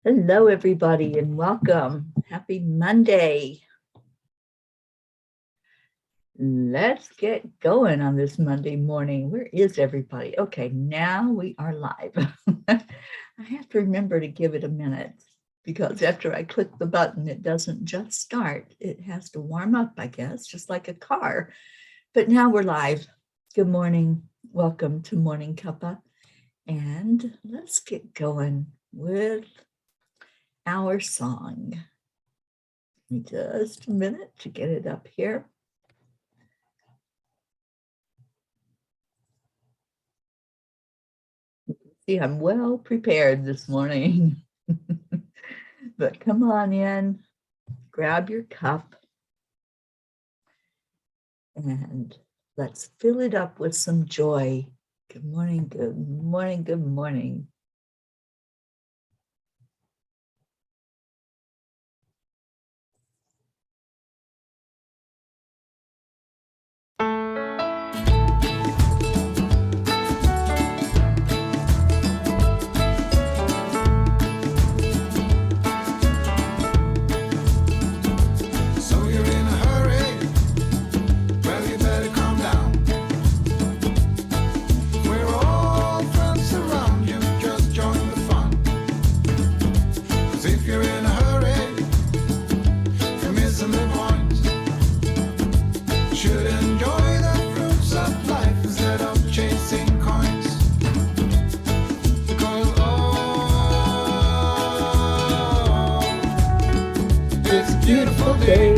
Hello, everybody, and welcome. Happy Monday. Let's get going on this Monday morning. Where is everybody? Okay, now we are live. I have to remember to give it a minute because after I click the button, it doesn't just start. It has to warm up, I guess, just like a car. But now we're live. Good morning. Welcome to Morning Cuppa. And let's get going with our song. Give me just a minute to get it up here. See, I'm well prepared this morning. But come on in, grab your cup, and let's fill it up with some joy. Good morning, good morning, good morning. Beautiful day.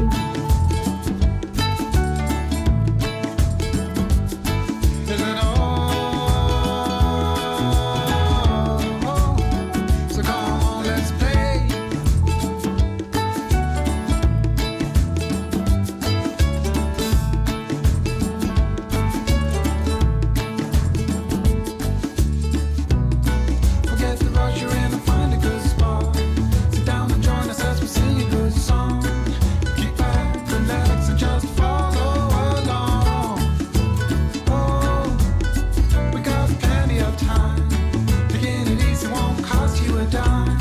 So come on, let's play. Forget the rush, you're in and find a good spot. Sit down and join us as we sing a good song. Kick back, relax, and just follow along. Oh, we got plenty of time. Taking it easy won't cost you a dime.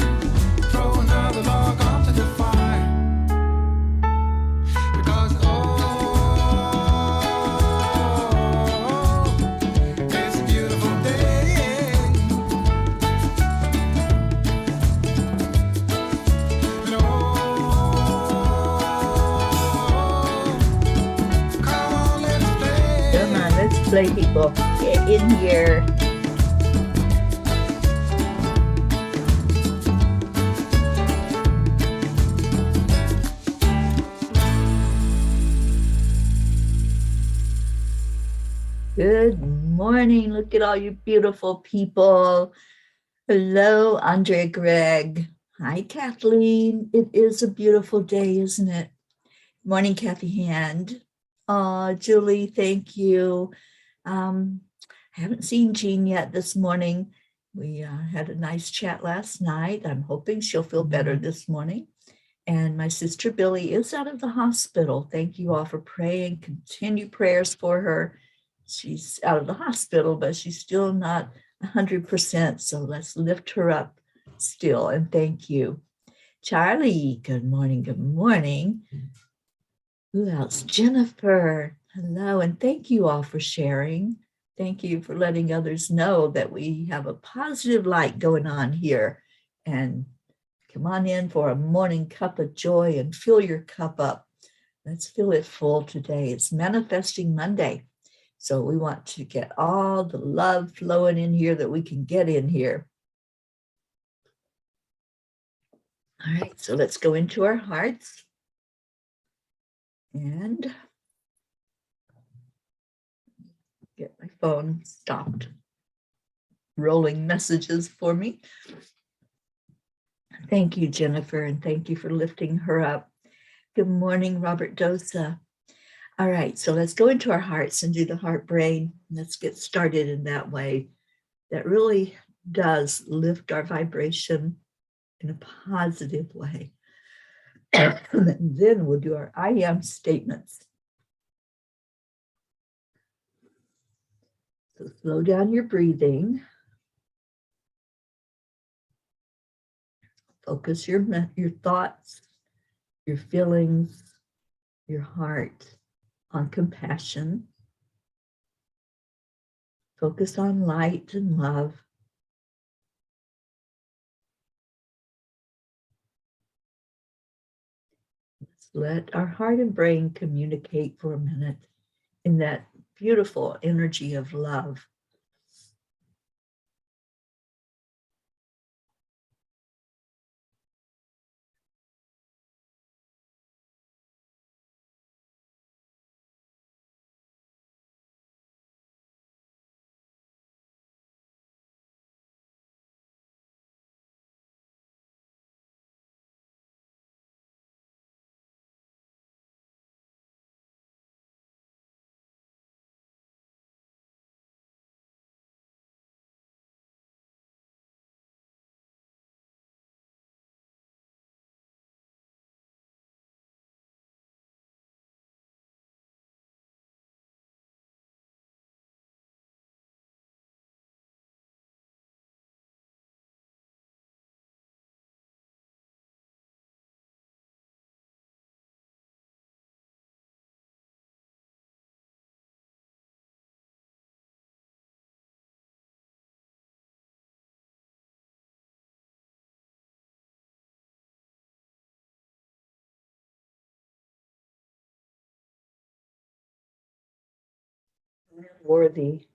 Throw another log onto the fire. Because it's a beautiful day. And come on, let's play. Come on, let's play, people. Get in here. Good morning. Look at all you beautiful people. Hello, Andre Greg. Hi, Kathleen. It is a beautiful day, isn't it? Morning, Kathy Hand. Julie, thank you. I haven't seen Jean yet this morning. We had a nice chat last night. I'm hoping she'll feel better this morning. And my sister Billy is out of the hospital. Thank you all for praying. Continue prayers for her. She's out of the hospital, but she's still not 100%. So let's lift her up still. And thank you. Charlie, good morning. Good morning. Who else? Jennifer. Hello. And thank you all for sharing. Thank you for letting others know that we have a positive light going on here. And come on in for a morning cup of joy and fill your cup up. Let's fill it full today. It's Manifesting Monday. So we want to get all the love flowing in here that we can get in here. All right, so let's go into our hearts. And get my phone stopped rolling messages for me. Thank you, Jennifer, and thank you for lifting her up. Good morning, Robert Dosa. All right, so let's go into our hearts and do the heart brain. Let's get started in that way. That really does lift our vibration in a positive way. And then we'll do our I am statements. So slow down your breathing. Focus your thoughts, your feelings, your heart on compassion. Focus on light and love. Let's let our heart and brain communicate for a minute in that beautiful energy of love. I am worthy.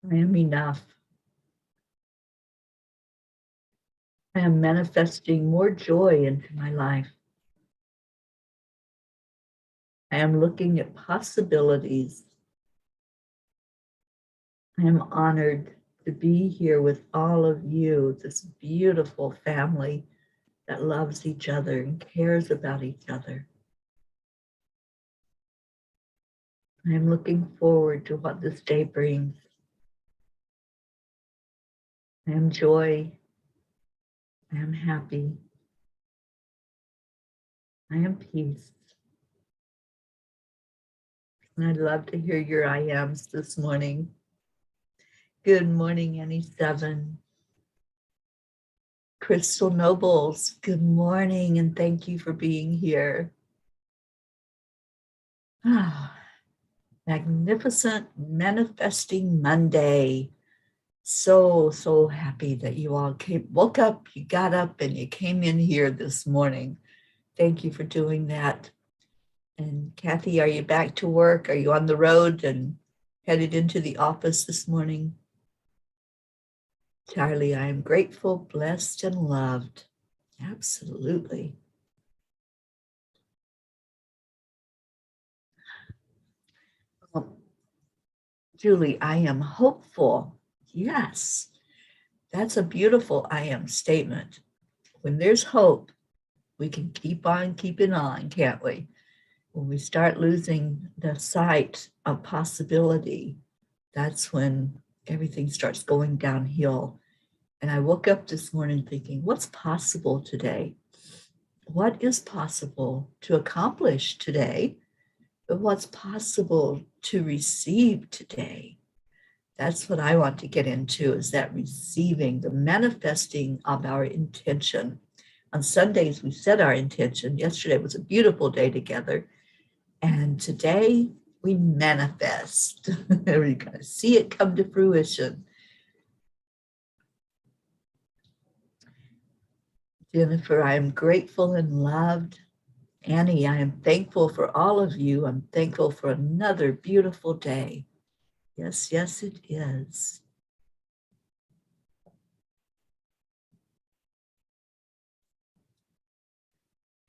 I am enough. I am manifesting more joy into my life. I am looking at possibilities. I am honored to be here with all of you, this beautiful family that loves each other and cares about each other. I am looking forward to what this day brings. I am joy. I am happy. I am peace. And I'd love to hear your I ams this morning. Good morning, Annie Seven. Crystal Nobles, good morning and thank you for being here. Ah, magnificent manifesting Monday. So happy that you all woke up, you got up and you came in here this morning. Thank you for doing that. And Kathy, are you back to work? Are you on the road and headed into the office this morning? Charlie, I am grateful, blessed, and loved. Absolutely. Julie, I am hopeful. Yes, that's a beautiful I am statement. When there's hope, we can keep on keeping on, can't we? When we start losing the sight of possibility, that's when everything starts going downhill. And I woke up this morning thinking, what's possible today? What is possible to accomplish today? But what's possible to receive today? That's what I want to get into, is that receiving, the manifesting of our intention. On Sundays, we set our intention. Yesterday was a beautiful day together. And today we manifest. We're going to see it come to fruition. Jennifer, I am grateful and loved. Annie, I am thankful for all of you. I'm thankful for another beautiful day. Yes, yes, it is.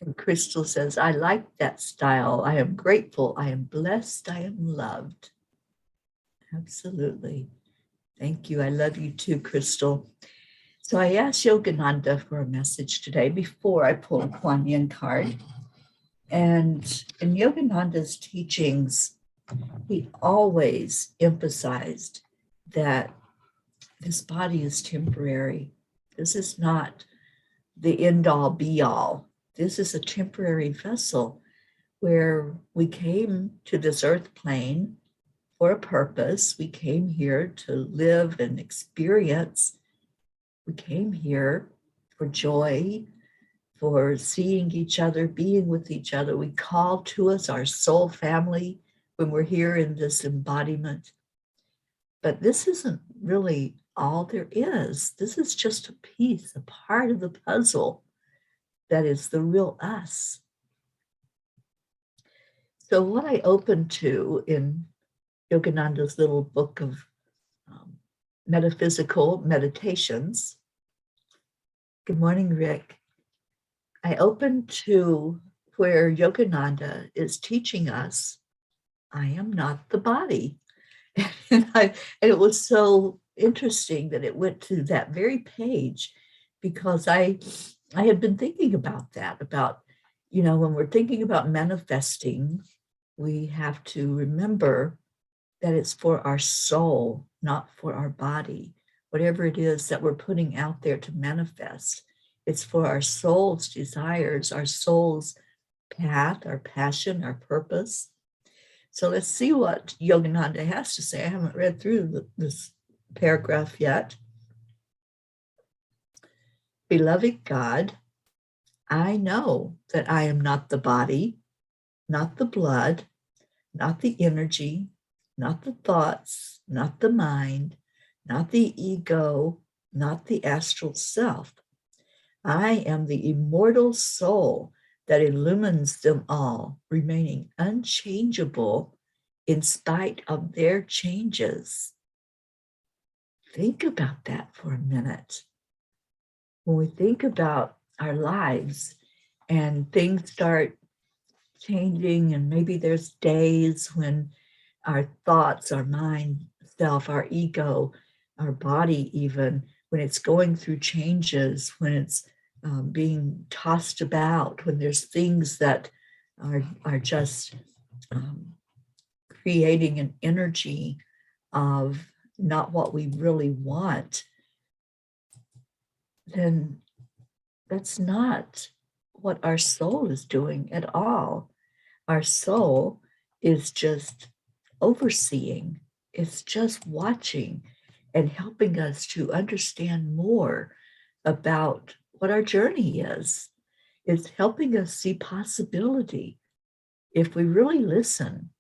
And Crystal says, I like that style. I am grateful. I am blessed. I am loved. Absolutely. Thank you. I love you too, Crystal. So I asked Yogananda for a message today before I pull a Kuan Yin card. And in Yogananda's teachings, he always emphasized that this body is temporary. This is not the end all be all. This is a temporary vessel where we came to this earth plane for a purpose. We came here to live and experience, We came here for joy, for seeing each other, being with each other. We call to us our soul family when we're here in this embodiment. But this isn't really all there is. This is just a piece, a part of the puzzle that is the real us. So what I opened to in Yogananda's little book of metaphysical meditations. Good morning, Rick. I opened to where Yogananda is teaching us, I am not the body. And it was so interesting that it went to that very page because I had been thinking about that, about, when we're thinking about manifesting, we have to remember that it's for our soul, not for our body. Whatever it is that we're putting out there to manifest, it's for our soul's desires, our soul's path, our passion, our purpose. So let's see what Yogananda has to say. I haven't read through this paragraph yet. Beloved God, I know that I am not the body, not the blood, not the energy, not the thoughts, not the mind, not the ego, not the astral self. I am the immortal soul that illumines them all, remaining unchangeable in spite of their changes. Think about that for a minute. When we think about our lives and things start changing, and maybe there's days when our thoughts, our mind, self, our ego, our body, even when it's going through changes, when it's being tossed about, when there's things that are just creating an energy of not what we really want, then that's not what our soul is doing at all. Our soul is just overseeing, it's just watching and helping us to understand more about what our journey is. It's helping us see possibility. If we really listen,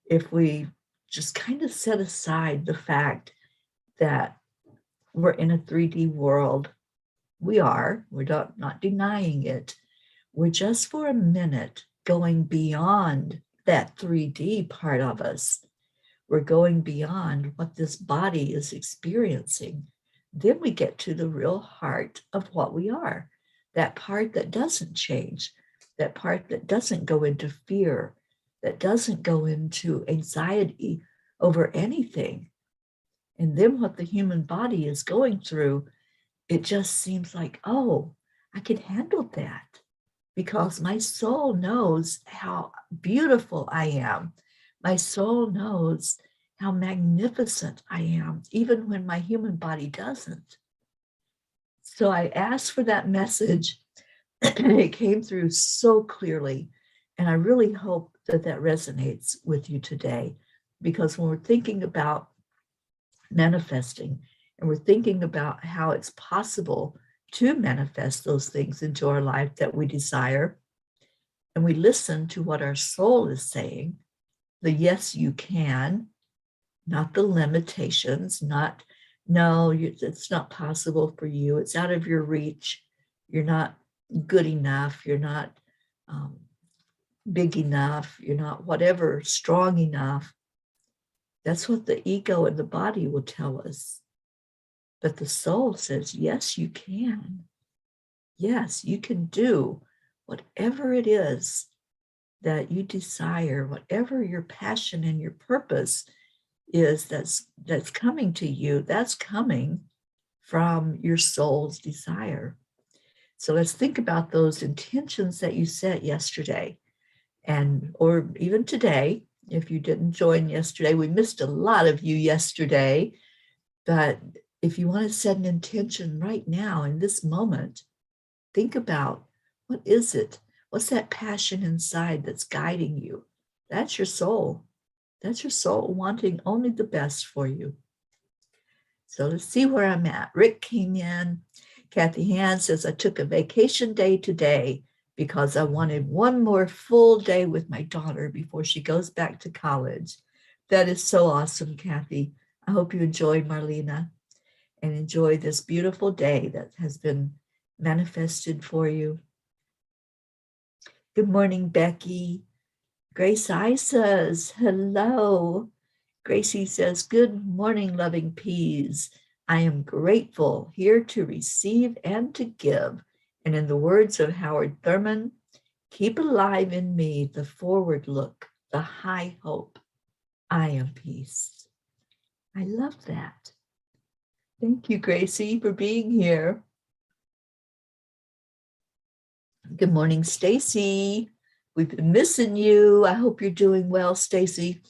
if we just kind of set aside the fact that we're in a 3D world, we're not denying it. We're just for a minute going beyond that 3D part of us. We're going beyond what this body is experiencing. Then we get to the real heart of what we are, that part that doesn't change, that part that doesn't go into fear, that doesn't go into anxiety over anything. And then what the human body is going through, it just seems like, oh, I can handle that because my soul knows how beautiful I am. My soul knows how magnificent I am, even when my human body doesn't. So I asked for that message, and it came through so clearly. And I really hope that that resonates with you today, because when we're thinking about manifesting and we're thinking about how it's possible to manifest those things into our life that we desire, and we listen to what our soul is saying, the yes, you can, not the limitations, not, no, it's not possible for you. It's out of your reach. You're not good enough. You're not big enough. You're not whatever, strong enough. That's what the ego and the body will tell us. But the soul says, yes, you can. Yes, you can do whatever it is that you desire, whatever your passion and your purpose is that's coming to you, that's coming from your soul's desire. So let's think about those intentions that you set yesterday, and or even today. If you didn't join yesterday, we missed a lot of you yesterday. But if you want to set an intention right now in this moment, think about, what is it? What's that passion inside that's guiding you? That's your soul. That's your soul wanting only the best for you. So let's see where I'm at. Rick came in. Kathy Hand says, I took a vacation day today because I wanted one more full day with my daughter before she goes back to college. That is so awesome, Kathy. I hope you enjoyed Marlena and enjoy this beautiful day that has been manifested for you. Good morning, Becky. Grace I says, hello. Gracie says, good morning, loving peas. I am grateful, here to receive and to give. And in the words of Howard Thurman, keep alive in me the forward look, the high hope. I am peace. I love that. Thank you, Gracie, for being here. Good morning, Stacy. We've been missing you. I hope you're doing well, Stacy.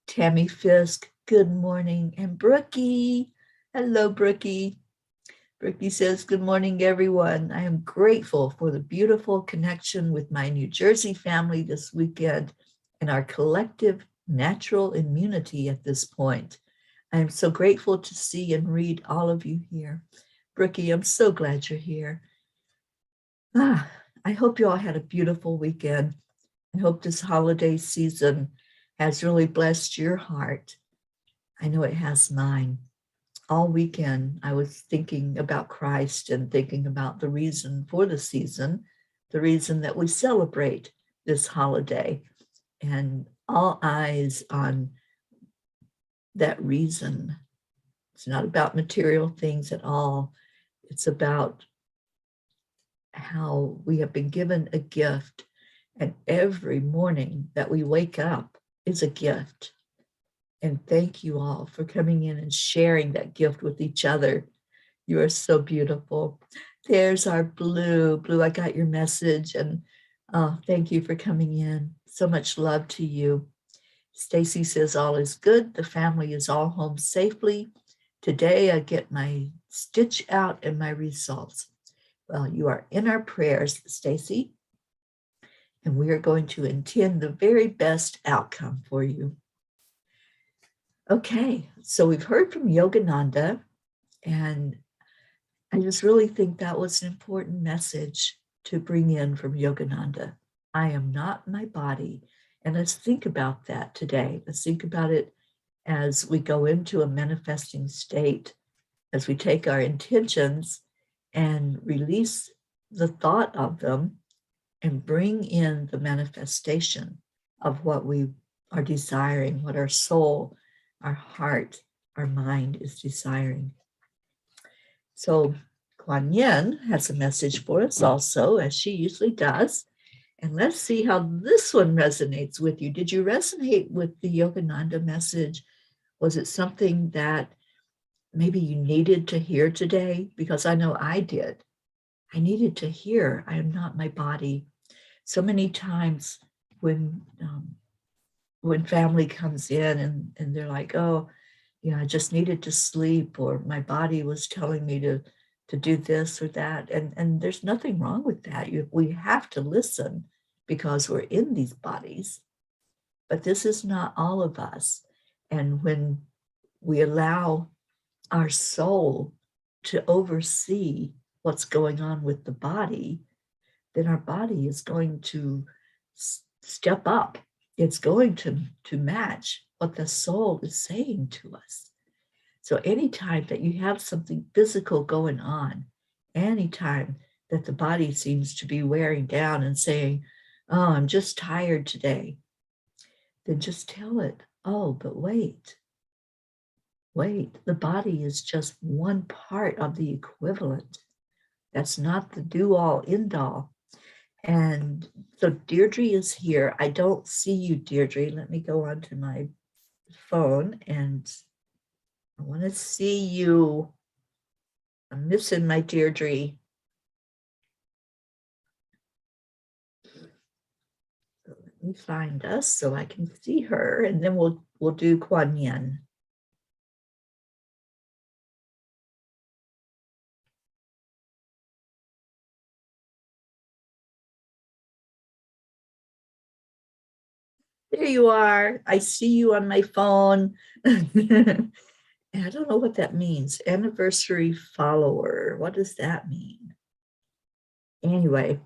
Tammy Fisk, good morning. And Brookie, hello, Brookie. Brookie says, good morning, everyone. I am grateful for the beautiful connection with my New Jersey family this weekend and our collective natural immunity at this point. I am so grateful to see and read all of you here. Brookie, I'm so glad you're here. I hope you all had a beautiful weekend. I hope this holiday season has really blessed your heart. I know it has mine. All weekend, I was thinking about Christ and thinking about the reason for the season, the reason that we celebrate this holiday, and all eyes on that reason. It's not about material things at all. It's about how we have been given a gift, and every morning that we wake up is a gift. And thank you all for coming in and sharing that gift with each other. You are so beautiful. There's our Blue. Blue, I got your message, and thank you for coming in. So much love to you. Stacy says all is good. The family is all home safely. Today I get my stitch out and my results. Well, you are in our prayers, Stacy, and we are going to intend the very best outcome for you. Okay, so we've heard from Yogananda, and I just really think that was an important message to bring in from Yogananda. I am not my body. And let's think about that today. Let's think about it as we go into a manifesting state, as we take our intentions and release the thought of them and bring in the manifestation of what we are desiring, what our soul, our heart, our mind is desiring. So Kuan Yin has a message for us also, as she usually does. And let's see how this one resonates with you. Did you resonate with the Yogananda message? Was it something that maybe you needed to hear today? Because I know I did. I needed to hear, I am not my body. So many times when family comes in and they're like, oh, I just needed to sleep, or my body was telling me to do this or that. And there's nothing wrong with that. We have to listen because we're in these bodies, but this is not all of us. And when we allow our soul to oversee what's going on with the body, then our body is going to step up. It's going to match what the soul is saying to us. So anytime that you have something physical going on, anytime that the body seems to be wearing down and saying, oh, I'm just tired today, then just tell it, oh, but wait, the body is just one part of the equivalent. That's not the do-all, end-all. And so Deirdre is here. I don't see you, Deirdre. Let me go onto my phone, and I want to see you. I'm missing my Deirdre. So let me find us so I can see her, and then we'll do Kuan Yin. There you are. I see you on my phone. I don't know what that means. Anniversary follower. What does that mean? Anyway,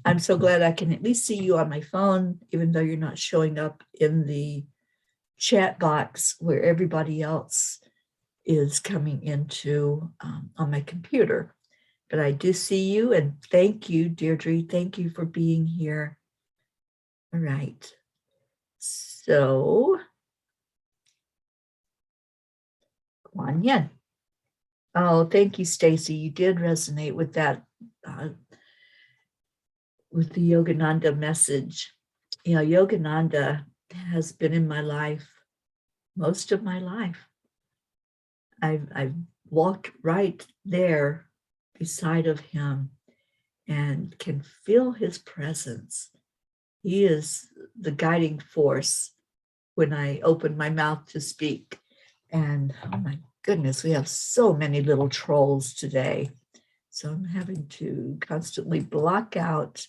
I'm so glad I can at least see you on my phone, even though you're not showing up in the chat box where everybody else is coming into on my computer. But I do see you, and thank you, Deirdre. Thank you for being here. All right. So, Kuan Yin. Oh, thank you, Stacy. You did resonate with that, with the Yogananda message. You know, Yogananda has been in my life most of my life. I've walked right there beside of him and can feel his presence. He is the guiding force when I open my mouth to speak. And oh my goodness, we have so many little trolls today. So I'm having to constantly block out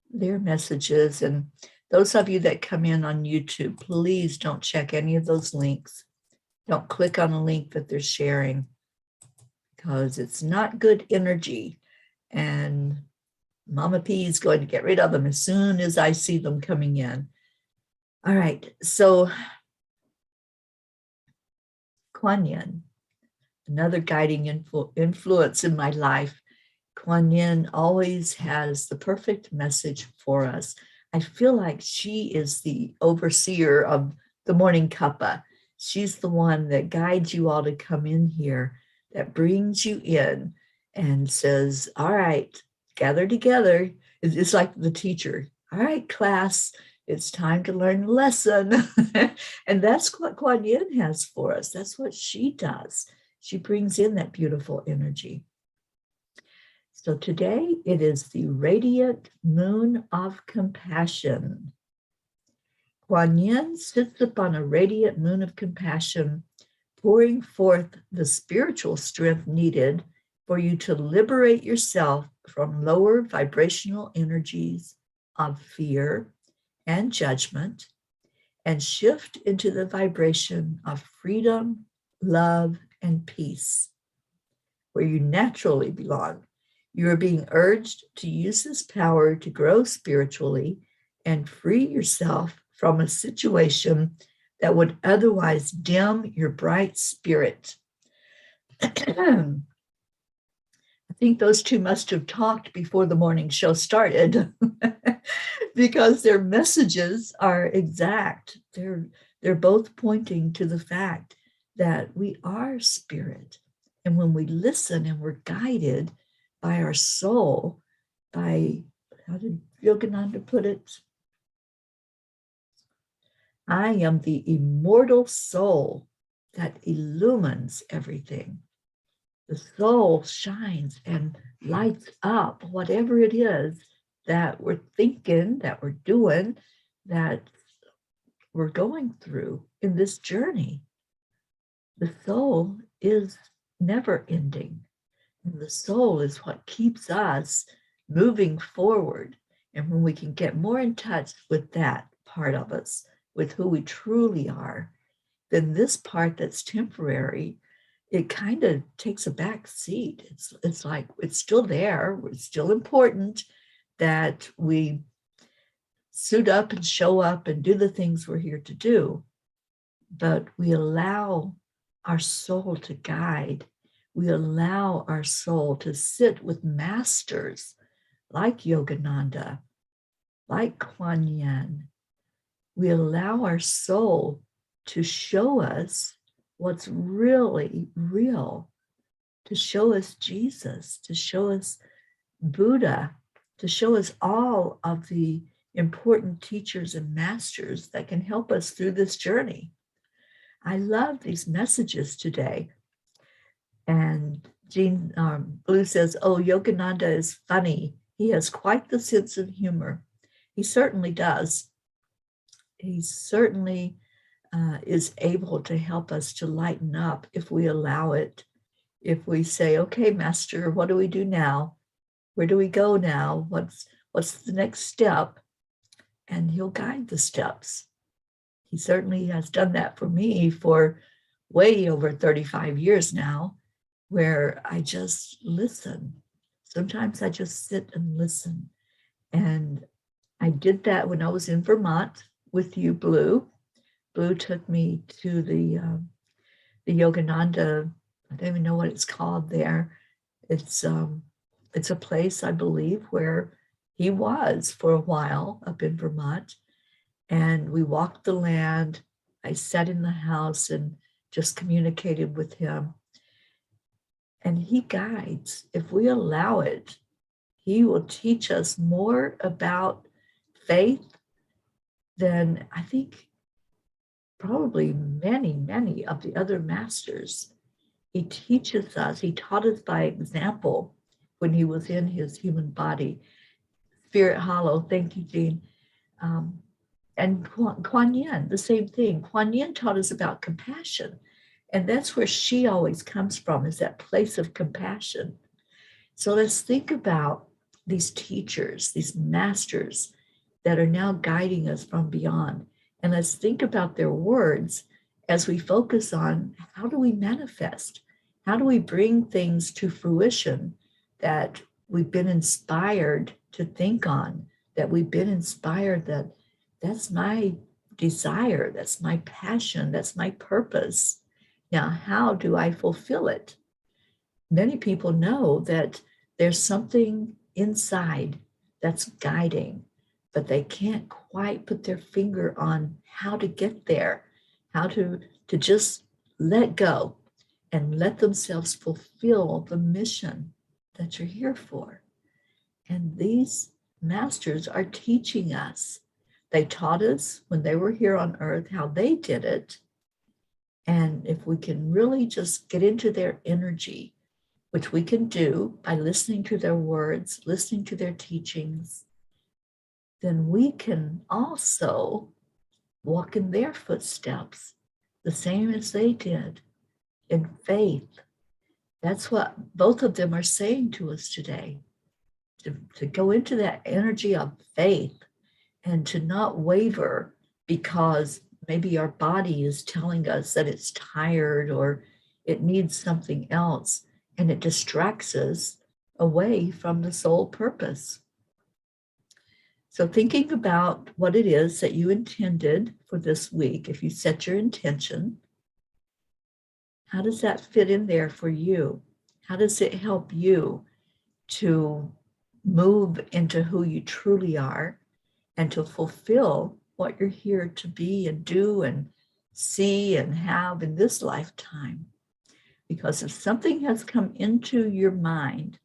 their messages. And those of you that come in on YouTube, please don't check any of those links. Don't click on a link that they're sharing because it's not good energy. And Mama P is going to get rid of them as soon as I see them coming in. All right, so Kuan Yin, another guiding influence in my life. Kuan Yin always has the perfect message for us. I feel like she is the overseer of the morning cuppa. She's the one that guides you all to come in here, that brings you in and says, all right, gather together. It's like the teacher. All right, class, it's time to learn a lesson. And that's what Kuan Yin has for us. That's what she does. She brings in that beautiful energy. So today it is the radiant moon of compassion. Kuan Yin sits upon a radiant moon of compassion, pouring forth the spiritual strength needed for you to liberate yourself from lower vibrational energies of fear and judgment and shift into the vibration of freedom, love, and peace, where you naturally belong. You are being urged to use this power to grow spiritually and free yourself from a situation that would otherwise dim your bright spirit. I think those two must have talked before the morning show started because their messages are exact. They're both pointing to the fact that we are spirit. And when we listen and we're guided by our soul, by, how did Yogananda put it? I am the immortal soul that illumines everything. The soul shines and lights up whatever it is that we're thinking, that we're doing, that we're going through in this journey. The soul is never ending. And the soul is what keeps us moving forward. And when we can get more in touch with that part of us, with who we truly are, then this part that's temporary, it kind of takes a back seat. It's like it's still there. It's still important that we suit up and show up and do the things we're here to do. But we allow our soul to guide. We allow our soul to sit with masters like Yogananda, like Kuan Yin. We allow our soul to show us what's really real, to show us Jesus, to show us Buddha, to show us all of the important teachers and masters that can help us through this journey. I love these messages today. And Jean Blue says, oh, Yogananda is funny. He has quite the sense of humor. He certainly does. He certainly is able to help us to lighten up if we allow it. If we say, okay, Master, what do we do now? Where do we go now? What's the next step? And he'll guide the steps. He certainly has done that for me for way over 35 years now, where I just listen. Sometimes I just sit and listen. And I did that when I was in Vermont with you, Blue. Blue took me to the Yogananda. I don't even know what it's called there. It's it's a place, I believe, where he was for a while up in Vermont. And we walked the land. I sat in the house and just communicated with him. And he guides. If we allow it, he will teach us more about faith than I think probably many of the other masters. He teaches us, he taught us by example when he was in his human body. Spirit Hollow, thank you, Jean. And Kuan Yin, the same thing. Kuan Yin taught us about compassion. And that's where she always comes from, is that place of compassion. So let's think about these teachers, these masters that are now guiding us from beyond. And let's think about their words as we focus on how do we manifest? How do we bring things to fruition that we've been inspired to think on, that we've been inspired that that's my desire, that's my passion, that's my purpose. Now, how do I fulfill it? Many people know that there's something inside that's guiding, but they can't quite put their finger on how to get there, how to just let go and let themselves fulfill the mission that you're here for. And these masters are teaching us. They taught us when they were here on earth how they did it. And if we can really just get into their energy, which we can do by listening to their words, listening to their teachings, then we can also walk in their footsteps, the same as they did, in faith. That's what both of them are saying to us today, to go into that energy of faith and to not waver because maybe our body is telling us that it's tired or it needs something else, and it distracts us away from the sole purpose. So thinking about what it is that you intended for this week, if you set your intention, how does that fit in there for you? How does it help you to move into who you truly are and to fulfill what you're here to be and do and see and have in this lifetime? Because if something has come into your mind,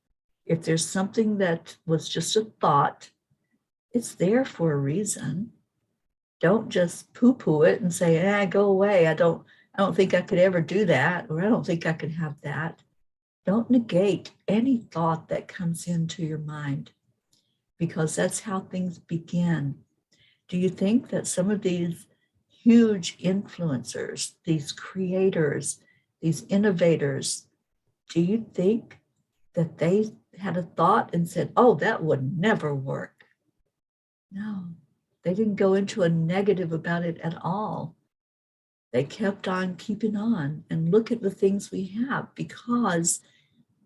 if there's something that was just a thought, it's there for a reason. Don't just poo-poo it and say, go away. I don't think I could ever do that, or I don't think I could have that. Don't negate any thought that comes into your mind, because that's how things begin. Do you think that some of these huge influencers, these creators, these innovators, do you think that they had a thought and said, oh, that would never work? No, they didn't go into a negative about it at all. They kept on keeping on, and look at the things we have, because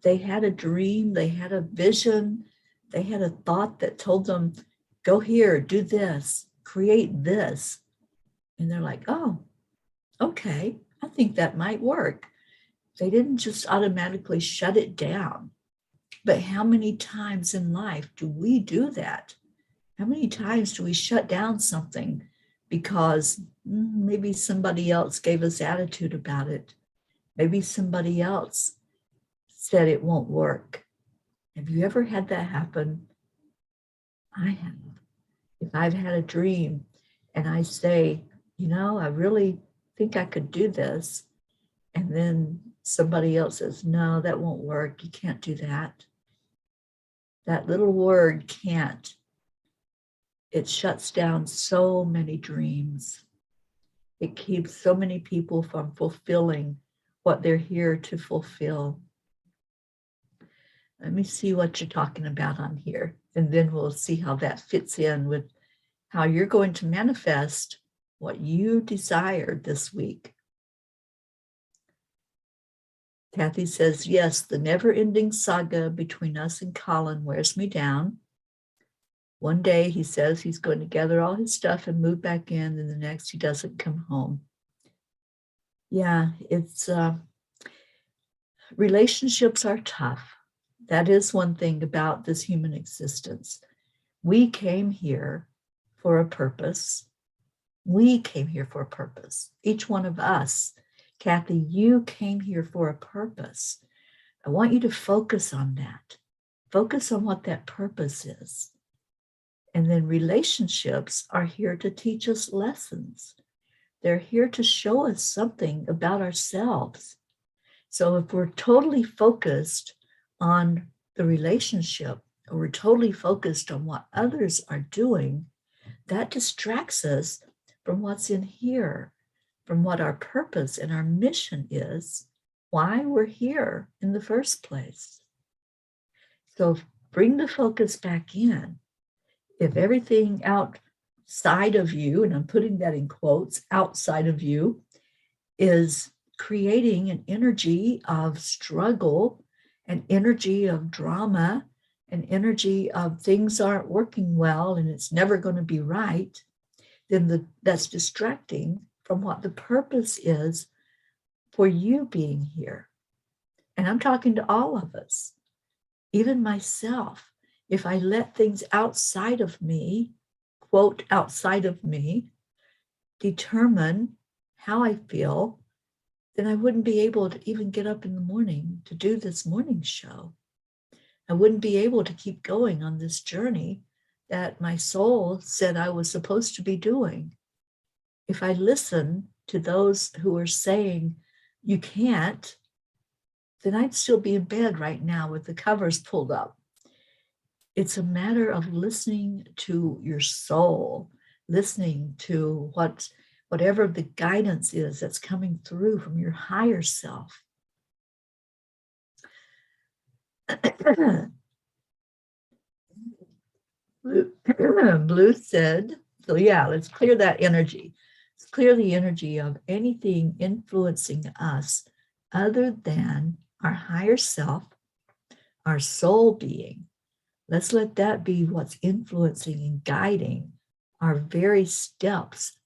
they had a dream, they had a vision, they had a thought that told them, go here, do this, create this. And they're like, oh, okay, I think that might work. They didn't just automatically shut it down. But how many times in life do we do that? How many times do we shut down something because maybe somebody else gave us attitude about it? Maybe somebody else said it won't work. Have you ever had that happen? I have. If I've had a dream and I say, I really think I could do this, and then somebody else says, no, that won't work. You can't do that. That little word can't. It shuts down so many dreams. It keeps so many people from fulfilling what they're here to fulfill. Let me see what you're talking about on here, and then we'll see how that fits in with how you're going to manifest what you desired this week. Kathy says, yes, the never-ending saga between us and Colin wears me down. One day he says he's going to gather all his stuff and move back in, and the next he doesn't come home. Yeah, it's relationships are tough. That is one thing about this human existence. We came here for a purpose. We came here for a purpose. Each one of us. Kathy, you came here for a purpose. I want you to focus on that. Focus on what that purpose is. And then relationships are here to teach us lessons. They're here to show us something about ourselves. So if we're totally focused on the relationship, or we're totally focused on what others are doing, that distracts us from what's in here, from what our purpose and our mission is, why we're here in the first place. So bring the focus back in. If everything outside of you, and I'm putting that in quotes, outside of you, is creating an energy of struggle, an energy of drama, an energy of things aren't working well and it's never going to be right, then that's distracting from what the purpose is for you being here. And I'm talking to all of us, even myself. If I let things outside of me, quote, outside of me, determine how I feel, then I wouldn't be able to even get up in the morning to do this morning show. I wouldn't be able to keep going on this journey that my soul said I was supposed to be doing. If I listen to those who are saying, you can't, then I'd still be in bed right now with the covers pulled up. It's a matter of listening to your soul, listening to whatever the guidance is that's coming through from your higher self. Blue said, so yeah, let's clear that energy. Let's clear the energy of anything influencing us other than our higher self, our soul being. Let's let that be what's influencing and guiding our very steps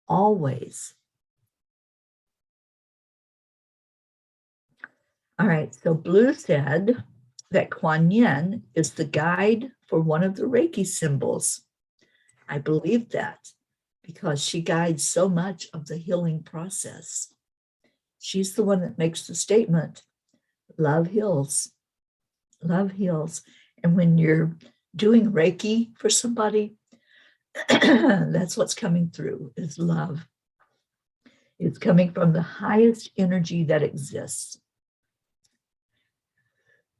always. All right, so Blue said that Kuan Yin is the guide for one of the Reiki symbols. I believe that because she guides so much of the healing process. She's the one that makes the statement, love heals, love heals. And when you're doing Reiki for somebody, that's what's coming through is love. It's coming from the highest energy that exists.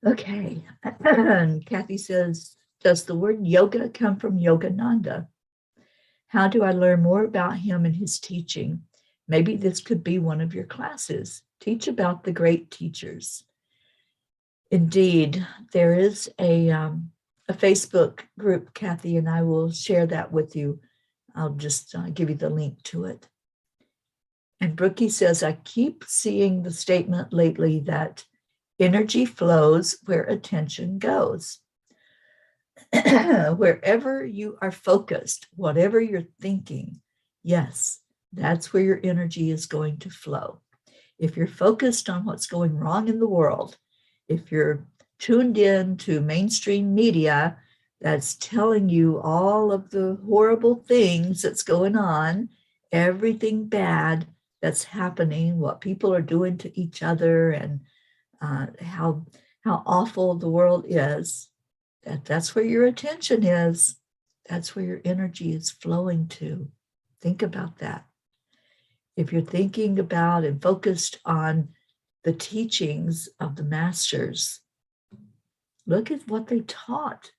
Okay, and Kathy says, does the word yoga come from Yogananda? How do I learn more about him and his teaching? Maybe this could be one of your classes. Teach about the great teachers. Indeed, there is a Facebook group, Kathy, and I will share that with you. I'll just give you the link to it. And Brookie says, I keep seeing the statement lately that energy flows where attention goes. Wherever you are focused, whatever you're thinking, yes, that's where your energy is going to flow. If you're focused on what's going wrong in the world, if you're tuned in to mainstream media that's telling you all of the horrible things that's going on, everything bad that's happening, what people are doing to each other, and how awful the world is, that's where your attention is. That's where your energy is flowing to. Think about that. If you're thinking about and focused on the teachings of the masters, look at what they taught.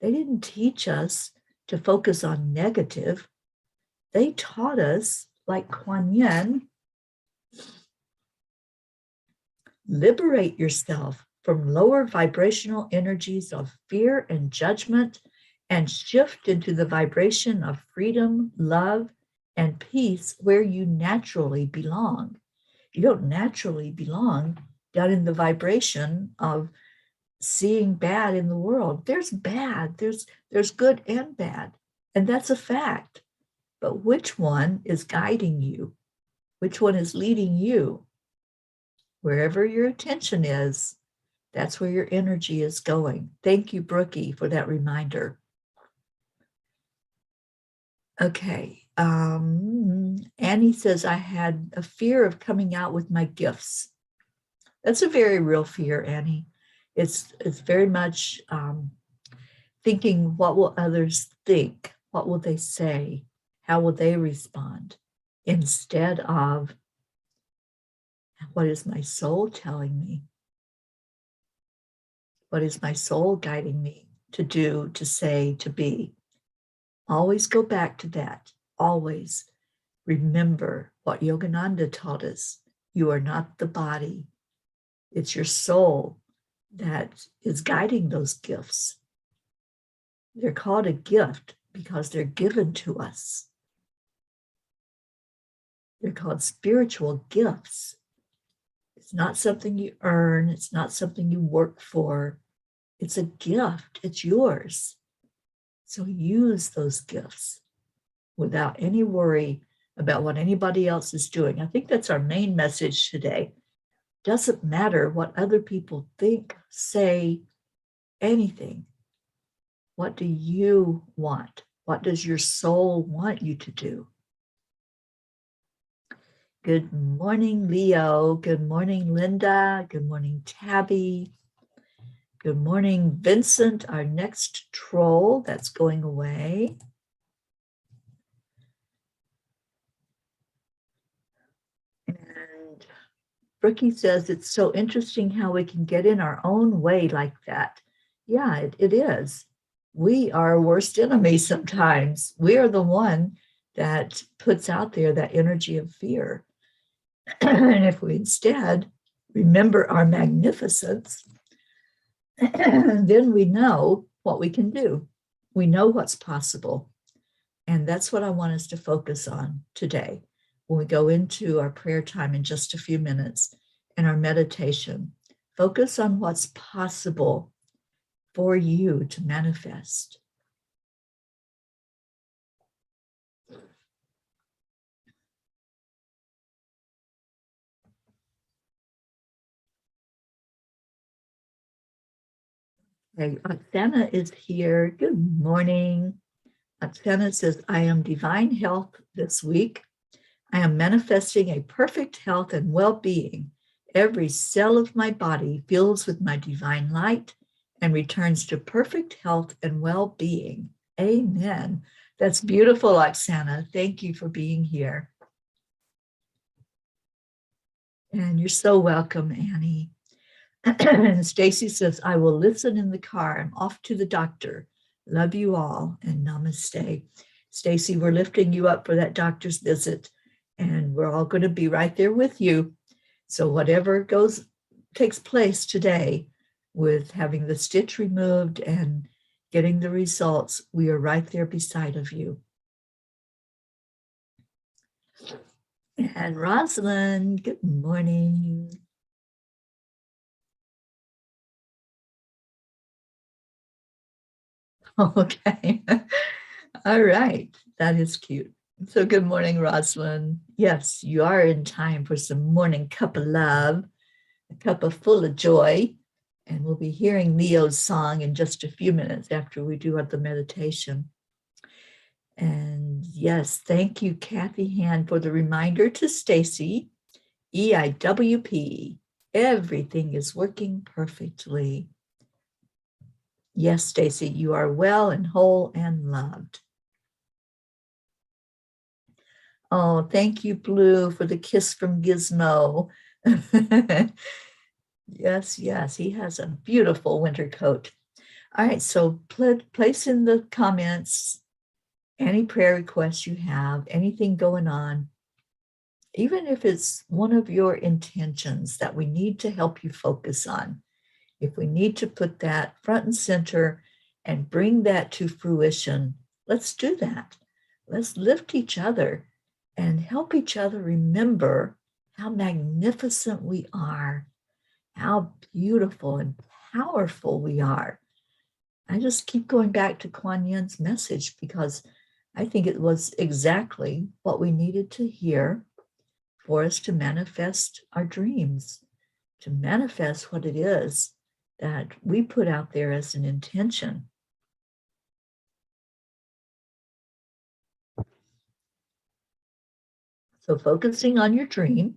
They didn't teach us to focus on negative. They taught us, like Kuan Yin, liberate yourself from lower vibrational energies of fear and judgment and shift into the vibration of freedom, love, and peace where you naturally belong. You don't naturally belong down in the vibration of seeing bad in the world. There's bad, there's good and bad, and that's a fact. But which one is guiding you? Which one is leading you? Wherever your attention is, that's where your energy is going. Thank you, Brookie, for that reminder. Okay. Annie says, I had a fear of coming out with my gifts. That's a very real fear, Annie. It's very much thinking, what will others think? What will they say? How will they respond? Instead of, what is my soul telling me? What is my soul guiding me to do, to say, to be? Always go back to that. Always remember what Yogananda taught us. You are not the body. It's your soul that is guiding those gifts. They're called a gift because they're given to us. They're called spiritual gifts. It's not something you earn. It's not something you work for. It's a gift. It's yours. So use those gifts without any worry about what anybody else is doing. I think that's our main message today. Doesn't matter what other people think, say, anything. What do you want? What does your soul want you to do? Good morning, Leo. Good morning, Linda. Good morning, Tabby. Good morning, Vincent, our next troll that's going away. And Brookie says, it's so interesting how we can get in our own way like that. Yeah, it is. We are our worst enemy sometimes. We are the one that puts out there that energy of fear. And if we instead remember our magnificence, then we know what we can do. We know what's possible. And that's what I want us to focus on today when we go into our prayer time in just a few minutes and our meditation. Focus on what's possible for you to manifest. Okay, Oksana is here. Good morning. Oksana says, I am divine health this week. I am manifesting a perfect health and well-being. Every cell of my body fills with my divine light and returns to perfect health and well-being. Amen. That's beautiful, Oksana. Thank you for being here. And you're so welcome, Annie. And Stacy says, I will listen in the car. I'm off to the doctor. Love you all and namaste. Stacy, we're lifting you up for that doctor's visit, and we're all going to be right there with you. So whatever takes place today with having the stitch removed and getting the results, we are right there beside of you. And Rosalind, good morning. Okay. All right. That is cute. So good morning, Rosalind. Yes, you are in time for some morning cup of love, a cup of full of joy. And we'll be hearing Leo's song in just a few minutes after we do the meditation. And yes, thank you, Kathy Hand, for the reminder to Stacy, EIWP. Everything is working perfectly. Yes, Stacy, you are well and whole and loved. Oh, thank you, Blue, for the kiss from Gizmo. Yes, he has a beautiful winter coat. All right, so place in the comments any prayer requests you have, anything going on, even if it's one of your intentions that we need to help you focus on. If we need to put that front and center and bring that to fruition, let's do that. Let's lift each other and help each other remember how magnificent we are, how beautiful and powerful we are. I just keep going back to Kuan Yin's message because I think it was exactly what we needed to hear for us to manifest our dreams, to manifest what it is that we put out there as an intention. So focusing on your dream,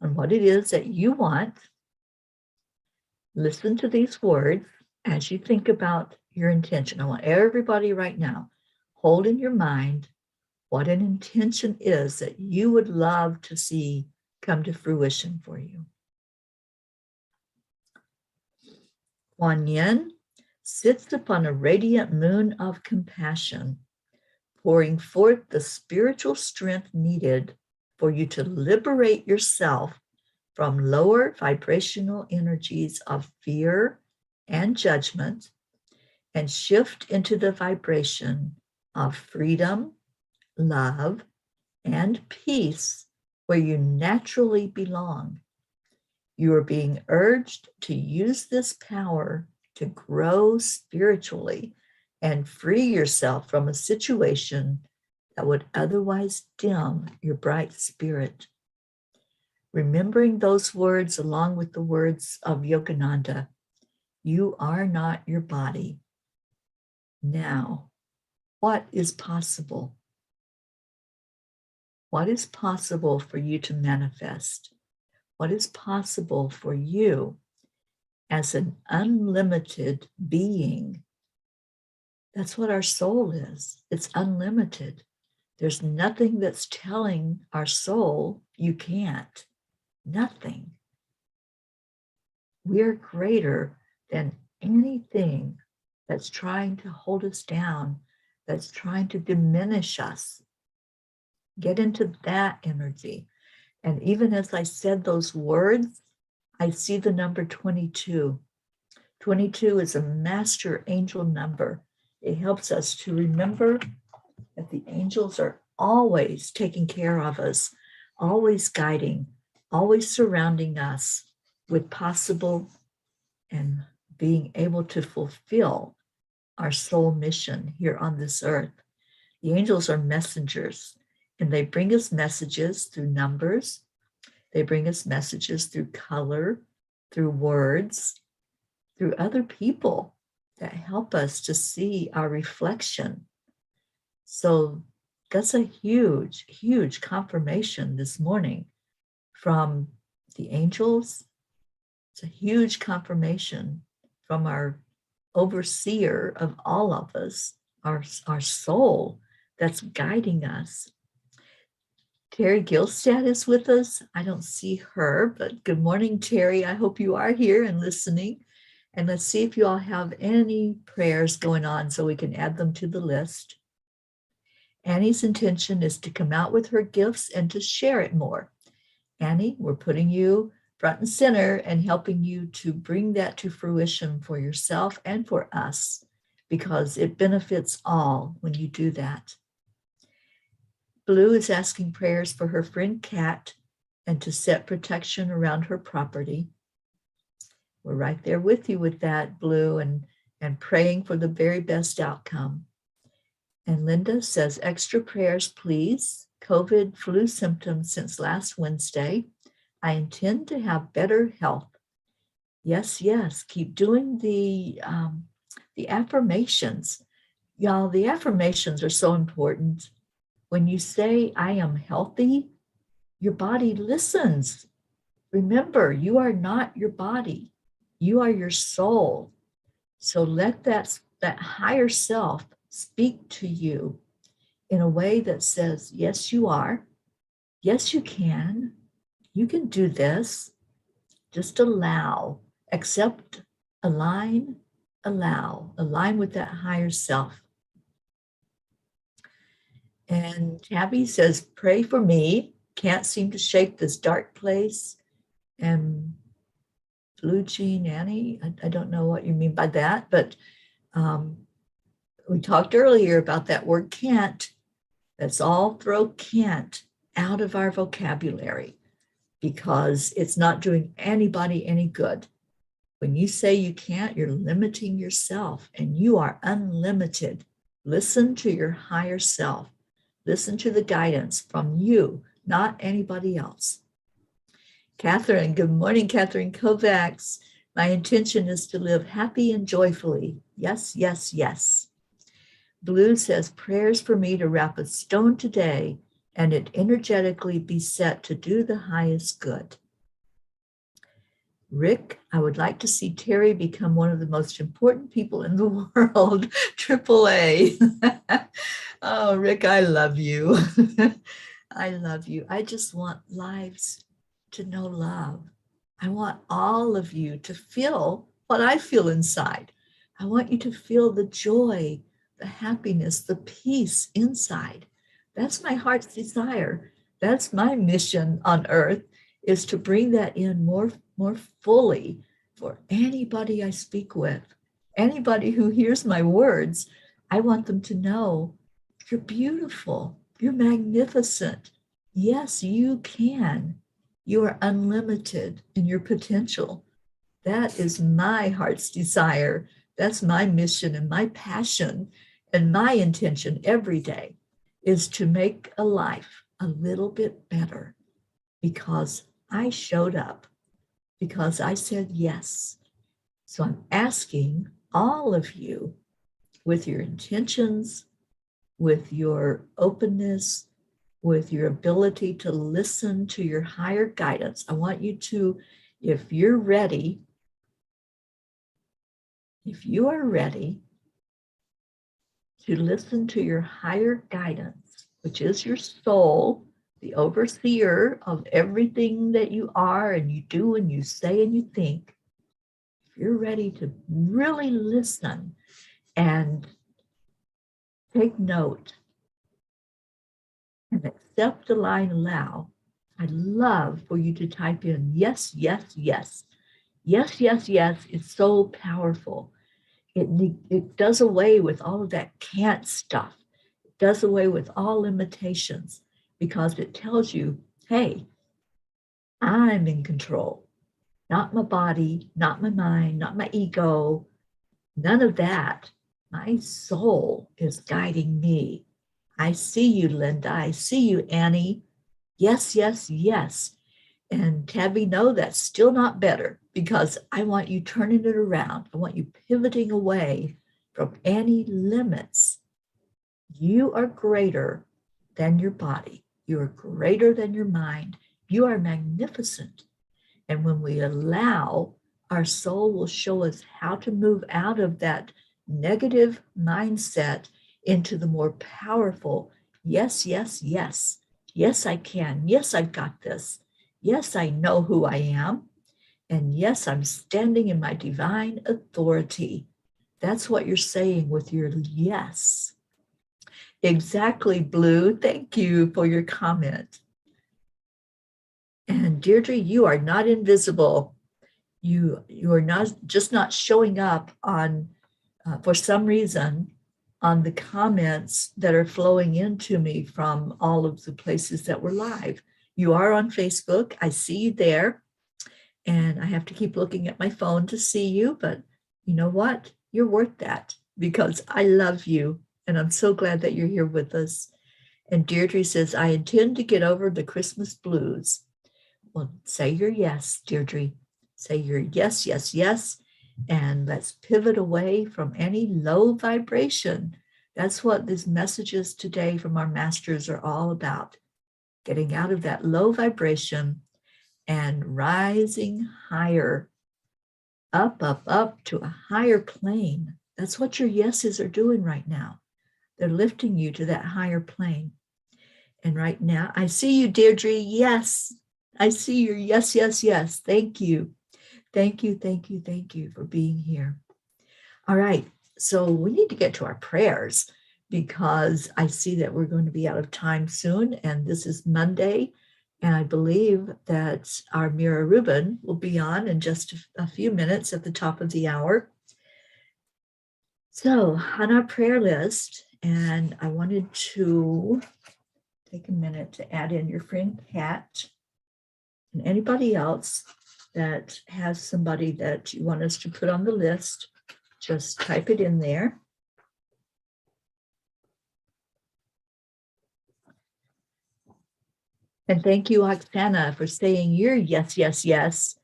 on what it is that you want, listen to these words as you think about your intention. I want everybody right now, hold in your mind what an intention is that you would love to see come to fruition for you. Kuan Yin sits upon a radiant moon of compassion, pouring forth the spiritual strength needed for you to liberate yourself from lower vibrational energies of fear and judgment and shift into the vibration of freedom, love, and peace where you naturally belong. You are being urged to use this power to grow spiritually and free yourself from a situation that would otherwise dim your bright spirit. Remembering those words along with the words of Yogananda, you are not your body. Now, what is possible? What is possible for you to manifest? What is possible for you as an unlimited being? That's what our soul is. It's unlimited. There's nothing that's telling our soul you can't. Nothing. We're greater than anything that's trying to hold us down, that's trying to diminish us. Get into that energy. And even as I said those words, I see the number 22. 22 is a master angel number. It helps us to remember that the angels are always taking care of us, always guiding, always surrounding us with possible and being able to fulfill our soul mission here on this earth. The angels are messengers, and they bring us messages through numbers. They bring us messages through color, through words, through other people that help us to see our reflection. So that's a huge, huge confirmation this morning from the angels. It's a huge confirmation from our overseer of all of us, our soul that's guiding us. Teri Gilstad is with us. I don't see her, but good morning, Teri. I hope you are here and listening. And let's see if you all have any prayers going on so we can add them to the list. Annie's intention is to come out with her gifts and to share it more. Annie, we're putting you front and center and helping you to bring that to fruition for yourself and for us, because it benefits all when you do that. Blue is asking prayers for her friend Kat and to set protection around her property. We're right there with you with that, Blue, and praying for the very best outcome. And Linda says, extra prayers, please. COVID flu symptoms since last Wednesday. I intend to have better health. Yes, yes, keep doing the affirmations. Y'all, the affirmations are so important. When you say, I am healthy, your body listens. Remember, you are not your body. You are your soul. So let that higher self speak to you in a way that says, yes, you are. Yes, you can. You can do this. Just allow, accept, align, allow, align with that higher self. And Tabby says, pray for me. Can't seem to shake this dark place. And Blue Jean Annie, I don't know what you mean by that, but we talked earlier about that word can't. Let's all throw can't out of our vocabulary. because it's not doing anybody any good. When you say you can't, you're limiting yourself, and you are unlimited. Listen to your higher self. Listen to the guidance from you, not anybody else. Catherine, good morning, Catherine Kovacs. My intention is to live happy and joyfully. Yes, yes, yes. Blue says, prayers for me to wrap a stone today and it energetically be set to do the highest good. Rick, I would like to see Teri become one of the most important people in the world. Triple A. Oh, Rick, I love you. I love you. I just want lives to know love. I want all of you to feel what I feel inside. I want you to feel the joy, the happiness, the peace inside. That's my heart's desire. That's my mission on earth, is to bring that in more fully for anybody I speak with, anybody who hears my words. I want them to know you're beautiful, you're magnificent. Yes, you can. You are unlimited in your potential. That is my heart's desire. That's my mission and my passion, and my intention every day is to make a life a little bit better because I showed up, because I said yes. So I'm asking all of you, with your intentions, with your openness, with your ability to listen to your higher guidance, I want you to, if you are ready to listen to your higher guidance, which is your soul, the overseer of everything that you are and you do and you say and you think. If you're ready to really listen and take note and accept, align, allow, I'd love for you to type in yes, yes, yes. Yes, yes, yes is so powerful. It does away with all of that can't stuff. It does away with all limitations because it tells you, hey, I'm in control. Not my body, not my mind, not my ego, none of that. My soul is guiding me. I see you, Linda. I see you, Annie. Yes, yes, yes. And Tabby, no, that's still not better because I want you turning it around. I want you pivoting away from any limits. You are greater than your body. You are greater than your mind. You are magnificent. And when we allow, our soul will show us how to move out of that negative mindset into the more powerful, yes, yes, yes. Yes, I can. Yes, I've got this. Yes, I know who I am. And yes, I'm standing in my divine authority. That's what you're saying with your yes. Exactly, Blue. Thank you for your comment. And Deirdre, you are not invisible. You are not showing up on, for some reason, on the comments that are flowing into me from all of the places that were live. You are on Facebook. I see you there. And I have to keep looking at my phone to see you. But you know what? You're worth that because I love you. And I'm so glad that you're here with us. And Deirdre says, I intend to get over the Christmas blues. Well, say your yes, Deirdre. Say your yes, yes, yes. And let's pivot away from any low vibration. That's what these messages today from our masters are all about. Getting out of that low vibration and rising higher, up, up, up to a higher plane. That's what your yeses are doing right now. They're lifting you to that higher plane. And right now, I see you, Deirdre. Yes, I see your yes, yes, yes. Thank you. Thank you, thank you, thank you for being here. All right, so we need to get to our prayers because I see that we're going to be out of time soon. And this is Monday. And I believe that our Mira Rubin will be on in just a few minutes at the top of the hour. So on our prayer list, and I wanted to take a minute to add in your friend Kat And anybody else that has somebody that you want us to put on the list, just type it in there. And thank you, Oksana, for saying your yes, yes, yes.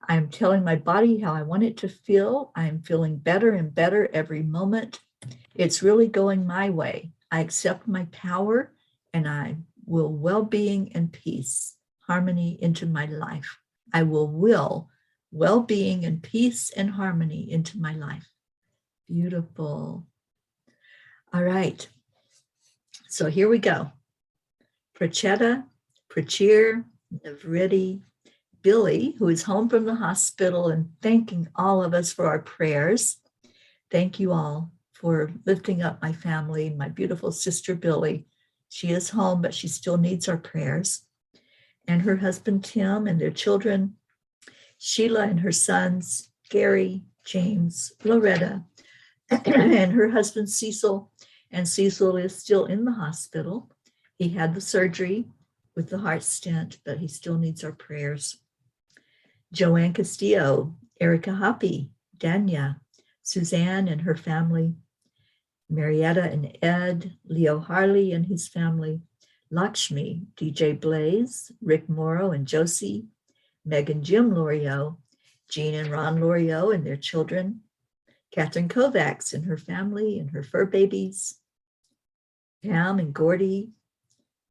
I'm telling my body how I want it to feel. I'm feeling better and better every moment. It's really going my way. I accept my power and I will well-being and peace, harmony into my life. I will well-being and peace and harmony into my life. Beautiful. All right. So here we go. Prachetta, Prachir, Navriti, Billy, who is home from the hospital, and thanking all of us for our prayers. Thank you all for lifting up my family, my beautiful sister Billy. She is home, but she still needs our prayers. And her husband Tim and their children, Sheila and her sons, Gary, James, Loretta, and her husband Cecil. And Cecil is still in the hospital. He had the surgery with the heart stent, but he still needs our prayers. Joanne Castillo, Erica Hoppy, Dania, Suzanne and her family, Marietta and Ed, Leo Harley and his family, Lakshmi, DJ Blaze, Rick Morrow and Josie, Meg and Jim Loriot, Jean and Ron Loriot and their children, Catherine Kovacs and her family and her fur babies, Pam and Gordy,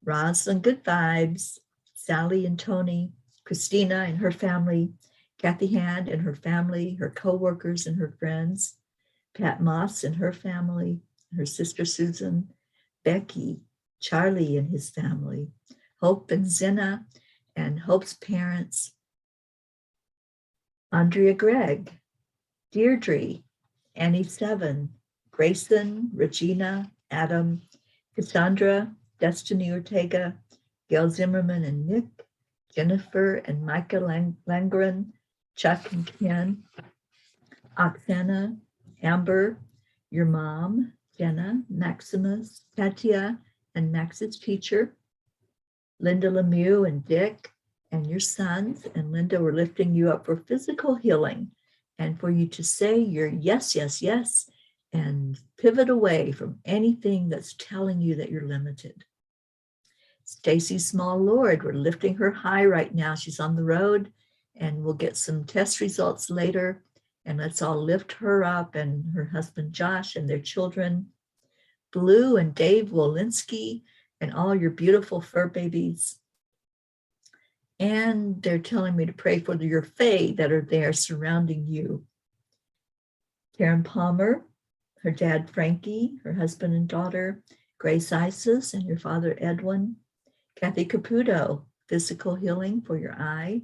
Roz and Good Vibes, Sally and Tony, Christina and her family, Kathy Hand and her family, her co-workers and her friends, Pat Moss and her family, her sister Susan, Becky, Charlie and his family, Hope and Zena and Hope's parents, Andrea Gregg, Deirdre, Annie Seven, Grayson, Regina, Adam, Cassandra, Destiny Ortega, Gail Zimmerman and Nick, Jennifer and Micah Langren, Chuck and Ken, Oksana, Amber, your mom, Jenna, Maximus, Katia, and Max's teacher, Linda Lemieux and Dick, and your sons. And Linda, we're lifting you up for physical healing and for you to say your yes, yes, yes, and pivot away from anything that's telling you that you're limited. Stacy Small Lord, we're lifting her high right now. She's on the road and we'll get some test results later. And let's all lift her up and her husband Josh and their children, Blue and Dave Wolinski and all your beautiful fur babies. And they're telling me to pray for your fae that are there surrounding you. Karen Palmer, her dad Frankie, her husband and daughter, Grace Isis and your father Edwin, Kathy Caputo, physical healing for your eye,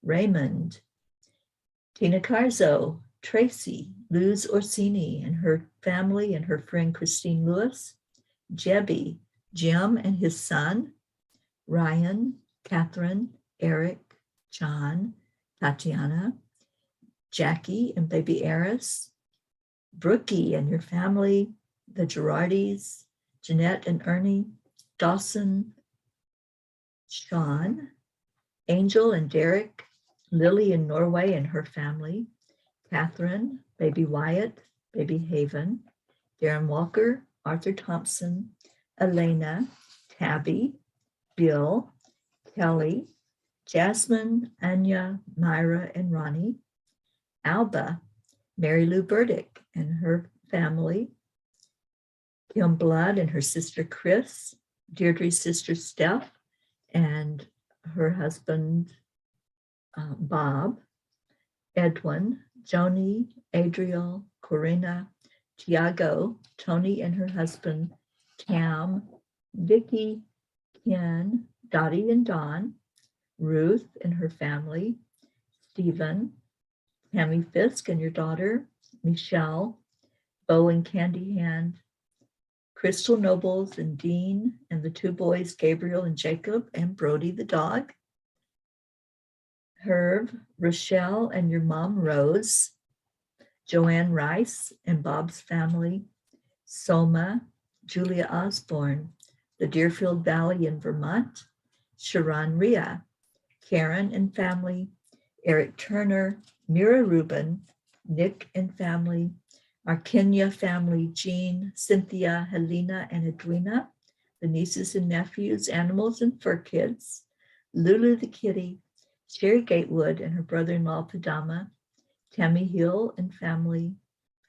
Raymond, Tina Carzo, Tracy, Luz Orsini and her family and her friend Christine Lewis, Jebby, Jim and his son, Ryan, Catherine, Eric, John, Tatiana, Jackie and baby Eris, Brookie and your family, the Girardis, Jeanette and Ernie, Dawson, Sean, Angel and Derek, Lily in Norway and her family, Catherine, baby Wyatt, baby Haven, Darren Walker, Arthur Thompson, Elena, Tabby, Bill, Kelly, Jasmine, Anya, Myra, and Ronnie, Alba, Mary Lou Burdick and her family, Kim Blood and her sister Chris, Deirdre's sister Steph, and her husband Bob, Edwin, Joni, Adriel, Corina, Tiago, Tony and her husband, Cam, Vicky, Ken, Dottie and Dawn, Ruth and her family, Stephen, Tammy Fisk and your daughter, Michelle, Bo and Candy Hand, Crystal Nobles and Dean and the two boys, Gabriel and Jacob, and Brody the dog, Herb, Rochelle and your mom, Rose, Joanne Rice and Bob's family, Soma, Julia Osborne, the Deerfield Valley in Vermont, Sharon Rhea, Karen and family, Eric Turner, Mira Rubin, Nick and family, our Kenya family, Jean, Cynthia, Helena, and Edwina, the nieces and nephews, animals and fur kids, Lulu the kitty, Sherry Gatewood and her brother-in-law Padama, Tammy Hill and family,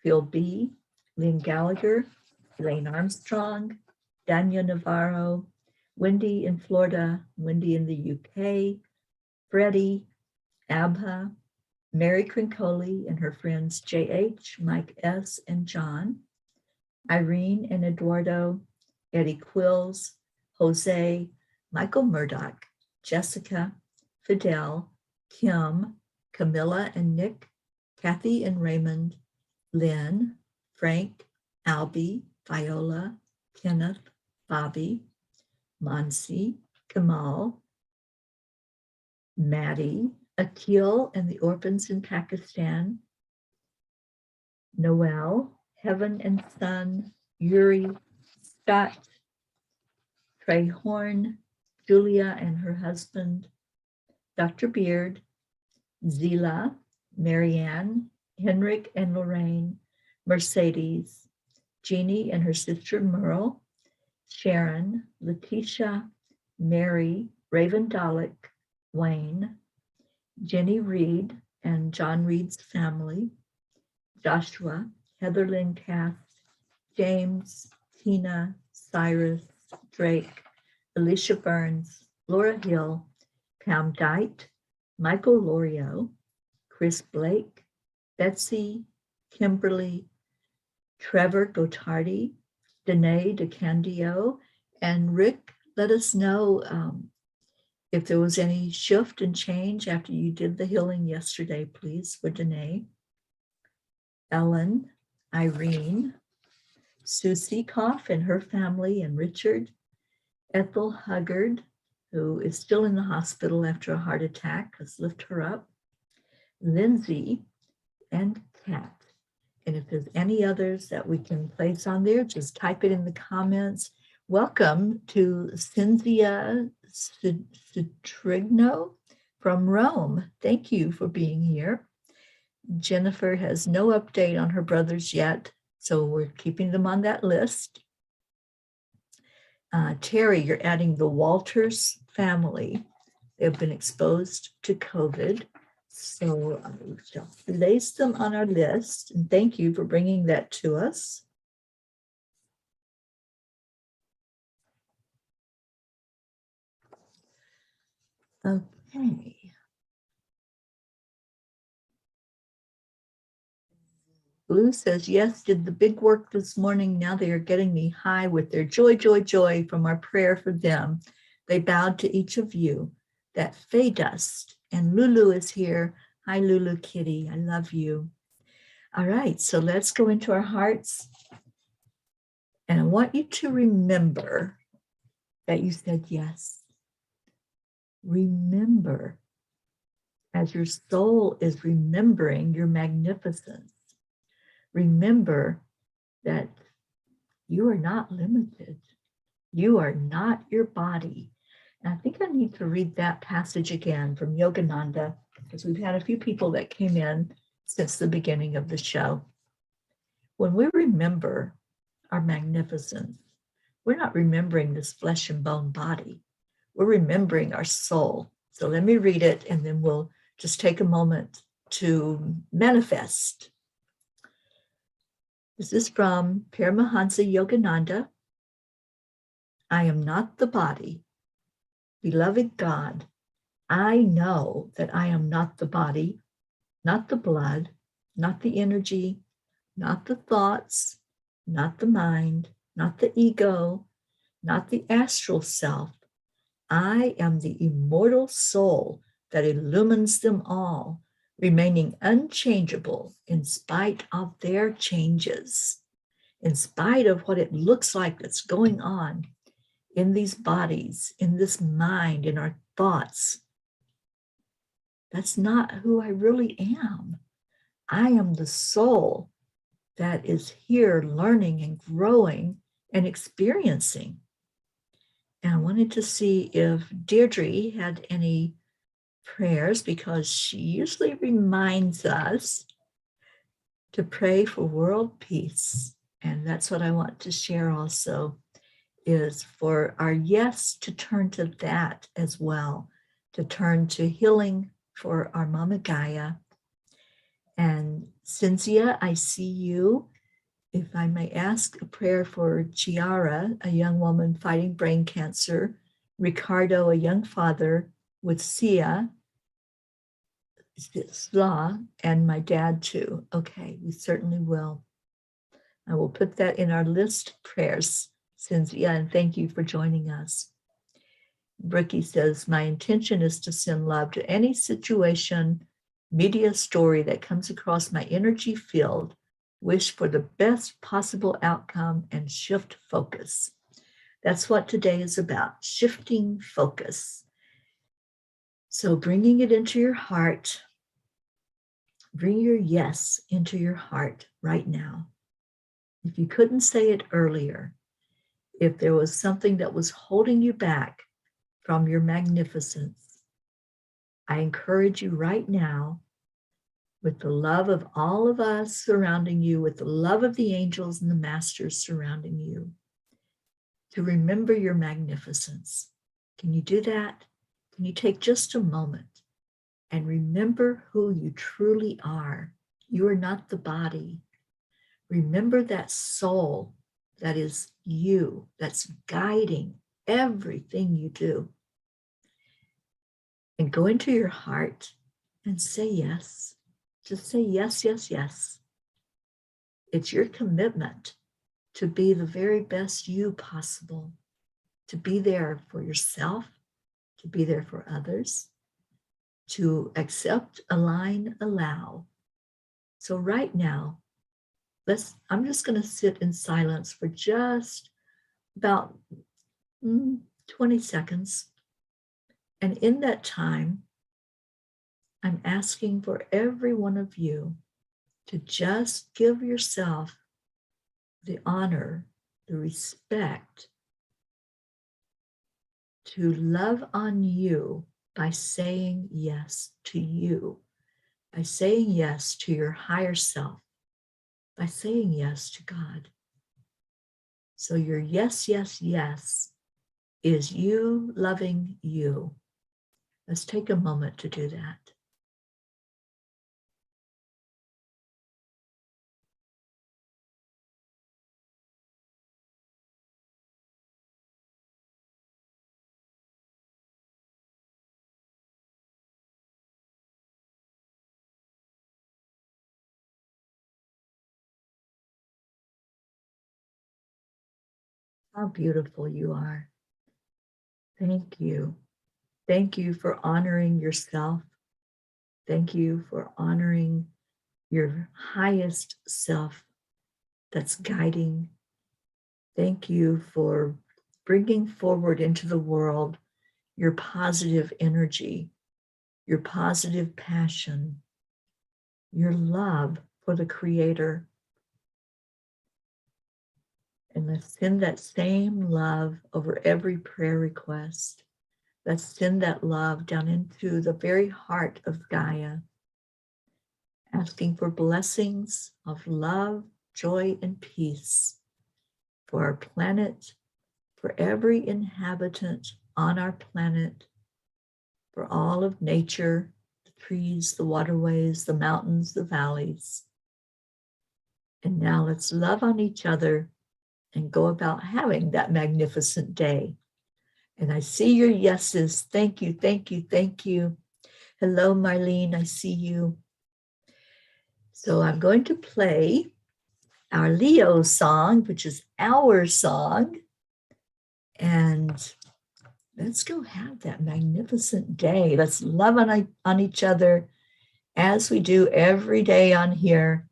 Phil B., Lynn Gallagher, Elaine Armstrong, Dania Navarro, Wendy in Florida, Wendy in the UK, Freddie, Abha, Mary Crincoli and her friends JH, Mike S., and John, Irene and Eduardo, Eddie Quills, Jose, Michael Murdoch, Jessica, Fidel, Kim, Camilla and Nick, Kathy and Raymond, Lynn, Frank, Albie, Viola, Kenneth, Bobby, Mansi, Kamal, Maddie, Akil and the orphans in Pakistan, Noel, Heaven and Son, Yuri, Scott, Trey Horn, Julia and her husband, Dr. Beard, Zila, Marianne, Henrik and Lorraine, Mercedes, Jeannie and her sister Merle, Sharon, Letitia, Mary, Raven Dalek, Wayne, Jenny Reed and John Reed's family, Joshua, Heather Lynn Cass, James, Tina, Cyrus, Drake, Alicia Burns, Laura Hill, Pam Dite, Michael Lorio, Chris Blake, Betsy, Kimberly, Trevor Gotardi, Danae DeCandio, and Rick, let us know if there was any shift and change after you did the healing yesterday, please, for Danae. Ellen, Irene, Susie Koff and her family, and Richard, Ethel Huggard, who is still in the hospital after a heart attack. Let's lift her up. Lindsay and Kat. And if there's any others that we can place on there, just type it in the comments. Welcome to Cynthia Citrigno from Rome. Thank you for being here. Jennifer has no update on her brothers yet, so we're keeping them on that list. Teri, you're adding the Walters family. They've been exposed to COVID. So we shall place them on our list. And thank you for bringing that to us. Okay. Blue says, yes, did the big work this morning. Now they are getting me high with their joy, joy, joy from our prayer for them. They bowed to each of you. That Faye Dust. And Lulu is here. Hi, Lulu Kitty. I love you. All right, so let's go into our hearts. And I want you to remember that you said yes. Remember, as your soul is remembering your magnificence, remember that you are not limited. You are not your body. And I think I need to read that passage again from Yogananda, because we've had a few people that came in since the beginning of the show. When we remember our magnificence, we're not remembering this flesh and bone body. We're remembering our soul. So let me read it, and then we'll just take a moment to manifest. This is from Paramahansa Yogananda. I am not the body. Beloved God, I know that I am not the body, not the blood, not the energy, not the thoughts, not the mind, not the ego, not the astral self. I am the immortal soul that illumines them all, remaining unchangeable in spite of their changes, in spite of what it looks like that's going on in these bodies, in this mind, in our thoughts. That's not who I really am. I am the soul that is here learning and growing and experiencing. And I wanted to see if Deirdre had any prayers because she usually reminds us to pray for world peace. And that's what I want to share also, is for our yes to turn to that as well, to turn to healing for our Mama Gaia. And Cynthia, I see you. If I may ask a prayer for Chiara, a young woman fighting brain cancer, Ricardo, a young father, with Sia, Sla, and my dad too. Okay, we certainly will. I will put that in our list of prayers, Cynthia, and thank you for joining us. Brookie says, my intention is to send love to any situation, media story that comes across my energy field, wish for the best possible outcome, and shift focus. That's what today is about, shifting focus. So bringing it into your heart, bring your yes into your heart right now. If you couldn't say it earlier, if there was something that was holding you back from your magnificence, I encourage you right now, with the love of all of us surrounding you, with the love of the angels and the masters surrounding you, to remember your magnificence. Can you do that? Can you take just a moment and remember who you truly are? You are not the body. Remember that soul that is you, that's guiding everything you do. And go into your heart and say yes. Just say yes, yes, yes. It's your commitment to be the very best you possible, to be there for yourself, to be there for others, to accept, align, allow. So right now, I'm just going to sit in silence for just about 20 seconds. And in that time, I'm asking for every one of you to just give yourself the honor, the respect, to love on you by saying yes to you, by saying yes to your higher self, by saying yes to God. So your yes, yes, yes is you loving you. Let's take a moment to do that. How beautiful you are. Thank you. Thank you for honoring yourself. Thank you for honoring your highest self that's guiding. Thank you for bringing forward into the world your positive energy, your positive passion, your love for the Creator. And let's send that same love over every prayer request. Let's send that love down into the very heart of Gaia, asking for blessings of love, joy, and peace for our planet, for every inhabitant on our planet, for all of nature, the trees, the waterways, the mountains, the valleys. And now let's love on each other and go about having that magnificent day. And I see your yeses. Thank you, thank you, thank you. Hello, Marlene, I see you. So I'm going to play our Leo song, which is our song. And let's go have that magnificent day. Let's love on each other as we do every day on here.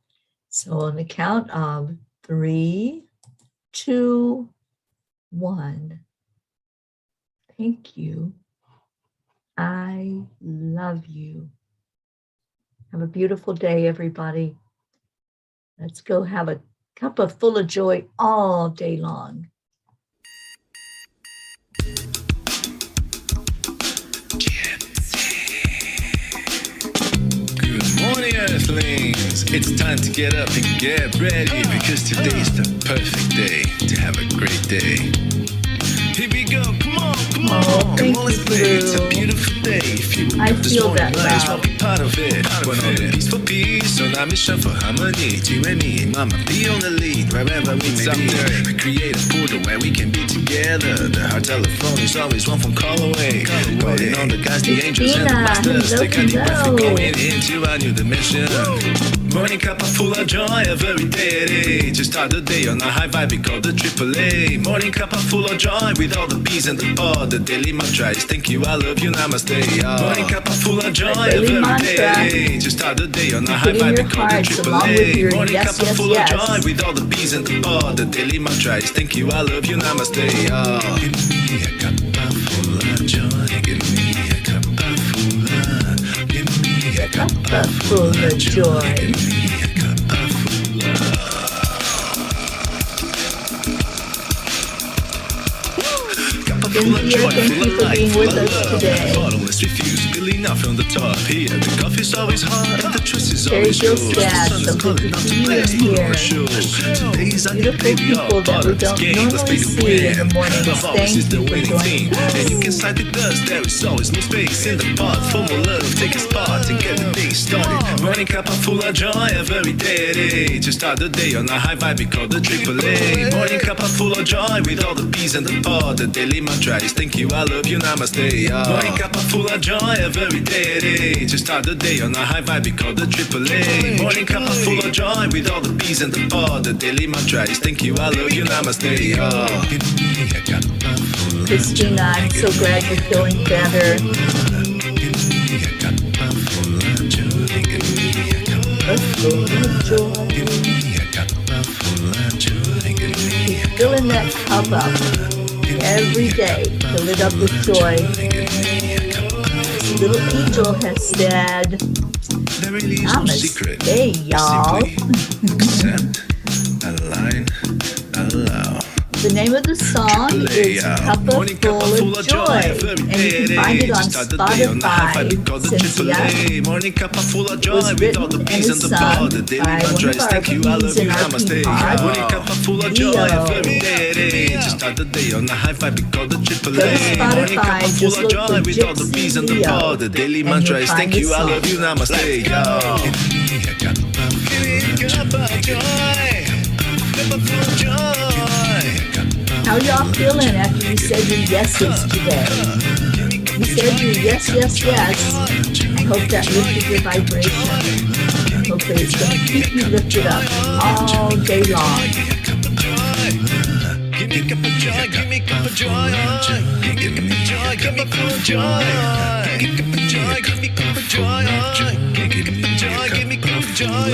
So on the count of 3, 2, 1. Thank you. I love you. Have a beautiful day, everybody. Let's go have a cup of full of joy all day long. flings. It's time to get up and get ready, because today's the perfect day to have a great day. Here we go, come on, come on, come on, let's play. It's a beautiful day. If you wake up this morning, might as well be part of it. One on the peace for peace, on our mission for harmony. You and me, mama, be on the lead wherever we may be. We create a portal where we can be together. The heart telephone is always one phone call away. Calling on the guys, the angels and the masters. Take a deep breath, we're going into a new dimension. Morning cup full of joy, every day. To start the day on a high vibe, we call the AAA. Morning cup full of joy, with all the P's and the pod. The daily mantra is thank you, I love you, namaste. Morning cup full of joy, every day. To start the day on a high vibe, we call the AAA. Morning cup full of joy, with all the P's and the pod. The daily mantra is thank you, I love you, namaste. Give me a cup full of joy, give me a cup full of, give me a cup full of joy. Give me a cup full of. Cynthia, thank you for being with us today. Bottomless refuse, spilling out from the top here. The coffee's always hot and the trust is Teri always yours. The Angel, sun is so calling good out to to see play you us for here. our shows. Today's our day, Beautiful baby, all people that part we of this don't game. Let's play normally to see in the win. mornings. Love always Thank is the you for winning team. joining And you us. can side with us, there is always no space in the pot. For more love, take a spot and get the day started. Morning cup full of joy, every day. To start the day on a high vibe, we call the AAA. Morning cup full of joy, with all the P's and the pod. The daily mantra is thank you, I love you, namaste. Morning cup full of joy, every day. To start the day on a high vibe, we call the AAA. Morning cup full of joy, with all the P's and the pod. The daily mantra is thank you, I love you, namaste. Give me a cup full of Christina, I'm so glad you're feeling better. Give me a cup full of joy. Give me a cup Full of joy. Give me a cup full of joy. Give me a Filling that cup up every day. Fill it up with joy. This little angel has said, There really is no secret. Namaste, y'all. Simply accept, align, allow. The name of the song is Cuppa Full of Joy, and you can find it on Spotify. Cynthia. Morning cup full of It was joy, with written all the and P's and is the sung pod. The daily by one mantra of is our thank you, I love peas you, in our namaste. pea Morning cup full of joy, Leo. every day. To start the day on a high vibe, we call the Go to AAA. Morning Spotify, cup full just of look joy, for with all the P's and the Gypsy pod. The daily Leo, mantra and is you'll thank find you, the I song. love you, namaste. Give me a cup of joy. Cup of joy. How y'all feeling after you said your yeses today? You said your yes, yes, yes. I hope that lifted your vibration. Hopefully it's going to keep you lifted up all day long. Give me a cup of joy, give me a cup of joy, give me joy, give me a cup of joy, give me a cup of joy, give me a cup of joy, give me joy, give me a cup of joy,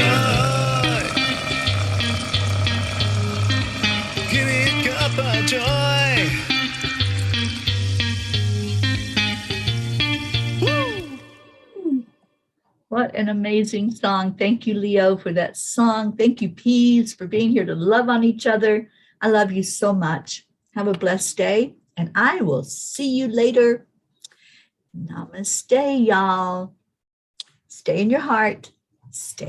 give me a cup of joy. What an amazing song. Thank you, Leo, for that song. Thank you, Peas, for being here to love on each other. I love you so much. Have a blessed day, and I will see you later. Namaste, y'all. Stay in your heart. Stay